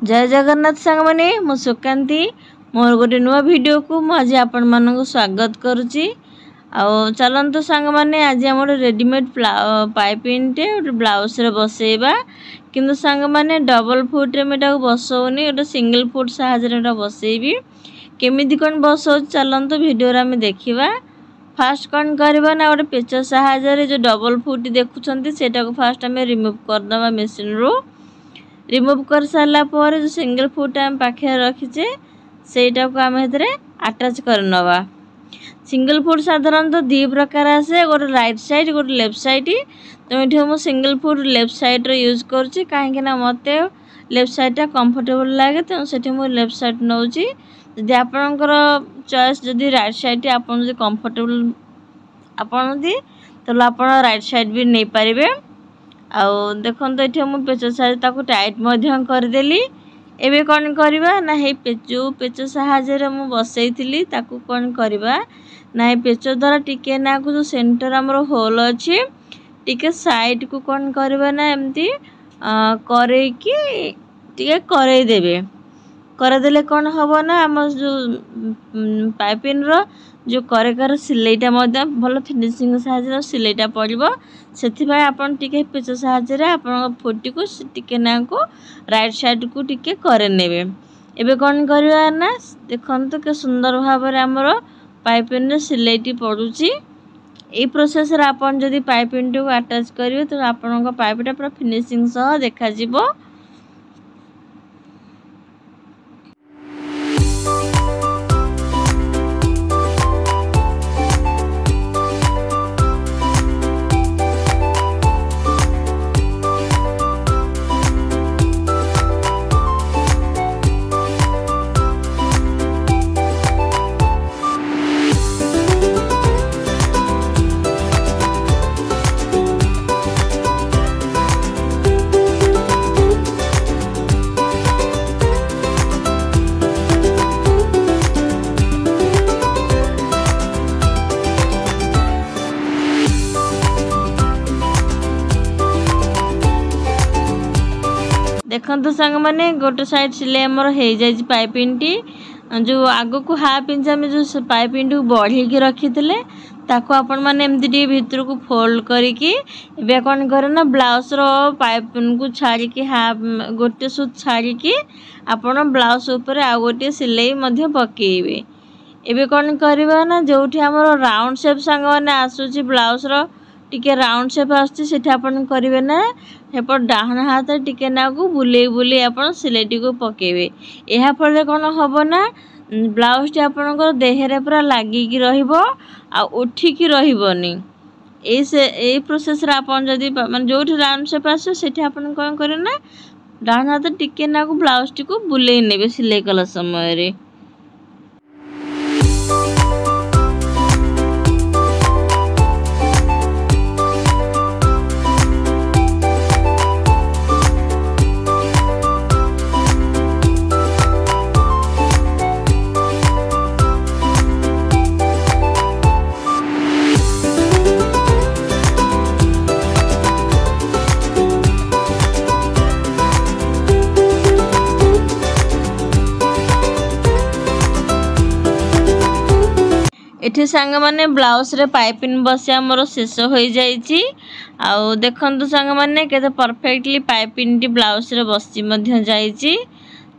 जय जगन्नाथ सांग माने मु सुकांती मोर गोटे नुआ वीडियो को मु आज आपण मानक स्वागत करुच्ची। चलतु सांग माने आज आम रेडीमेड पाइपिंग टे ब्लाउज रे बसेबा किंतु सांग माने डबल फुट रे मेटा बसौनी गोटे सिंगल फुट साहाय्य बसेबी केमिति कोन बसौ चलतु वीडियो रे हम देखिबा। फास्ट कौन करवा ना गोटे पेच साहाय्य जो डबल फुट देखुंत सेटा को फास्ट आम रिमूव करदे मेसीन रू। रिमूव कर सारा पर जो सिंगल फुट आम पाखे रखीचे सेटा को आम अटैच कर नवा। सिंगल फुट साधारणतः दी प्रकार आसे गोटे राइट साइड गोटे लेफ्ट साइड। तो ये मुझे सिंगल फुट लेफ्ट साइड रो यूज करुच्ची कहीं मत लेफ्ट साइड टा कंफर्टेबल लगे तेणु से लेफ्ट साइड नौची। जदि आपणकर चॉइस जदि राइट साइड आपन कंफर्टेबल आपन तो आप राइट साइड भी नहीं पारे। आउ देखो ये मुझे पेच साइज टाइट करदेली। एबे कौन करवा ना जो पेच साहाय्य मु बसई कौन करवा ना पेच द्वारा टिके ना को जो सेंटर आमर होल अच्छी टिके साइड को कौन करवा ना एमती करदेवे। करदेले कौन हम ना आम जो पाइपिंग रो जो करेकार सिलेटा भल फिनिशिंग साहाय्य सिलेटा पड़ो से आपन टिके पेच साहाय्य आपन फुटी को टिके ना को राइट साइड को टिके करे नेबे। एबे कौन करवा ना देखंतु के सुंदर भाव रे हमर पाइपिंग रे सिलेटी पड़ुची। ए प्रोसेस रे आपन जदी पाइपिंग को अटैच करिवे तो आपन को पाइपटा पूरा फिनिशिंग सह देखा जिवो। देखो सांग माने गोटे साइड सिले आमर हो जाए पाइपिंग टी जो आग को हाफ इंच आम जो पाइपिंग टी बढ़ी की रखी थे ताको आपण माने एमती भीतर को फोल्ड करिकी एबे कौन करे ना ब्लाउज रो पाइपिंग को छाड़ी की हाफ गोटे सुत छाड़ी की आपण ब्लाउज ऊपर आ गोटे सिलाई मध्य पकेइबे। एबे कौन करवा ना जोठी हमर राउंड शेप सांग माने आसुची ब्लाउज रो टिके राउंड शेप आसुची सेठी आपण करिवे ना हेपर डाहन हाथ टिके ना को बुले बुले आपण सिलेटी को पकेबे। एहा फल कौन हम ना ब्लाउज टी आपनकर देहरे पूरा लागिकी रहिबो आ उठिकी रहिबोनी। ए प्रोसेस रे आपन जदी माने जोठी राउंड शेप आसे सेठी आपन कोन करे ना डाहन हाथ टिके ना को ब्लाउज टी को बुले नेबे सिलाई कला समय रे। एठी सांग माने ब्लाउज रे पाइपिंग बसे हमर शेष हो जाइछि। आउ देखंतु सांग माने केते परफेक्टली पाइपिंग टी ब्लाउज रे बसी मध्य जाइछि।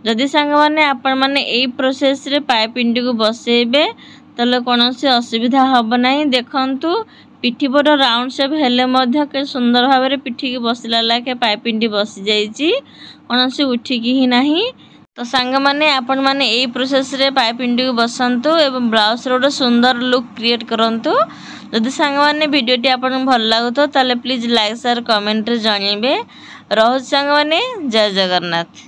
जदि सांग माने आपण माने एई प्रोसेस रे पाइपिंग टी को बसेबे तले कोनोसी असुविधा हबो नाही। देखंतु पिठी पट राउंड शेप हेले मध्य के सुंदर भाव रे पिठी की बसिला लाके पाइपिंग टी बसी जाइछि कोनोसी उठी की ही नाही। तो सांग माने आपण माने एई प्रोसेस रे पाइपिंग को बसंतु एवं ब्लाउज रो सुंदर लुक क्रिएट करंतु। जदि सांग माने वीडियो टी आपण भल लागुतो ताले प्लीज लाइक शेयर कमेंट रे जणीबे। रहु सांग माने जय जगन्नाथ।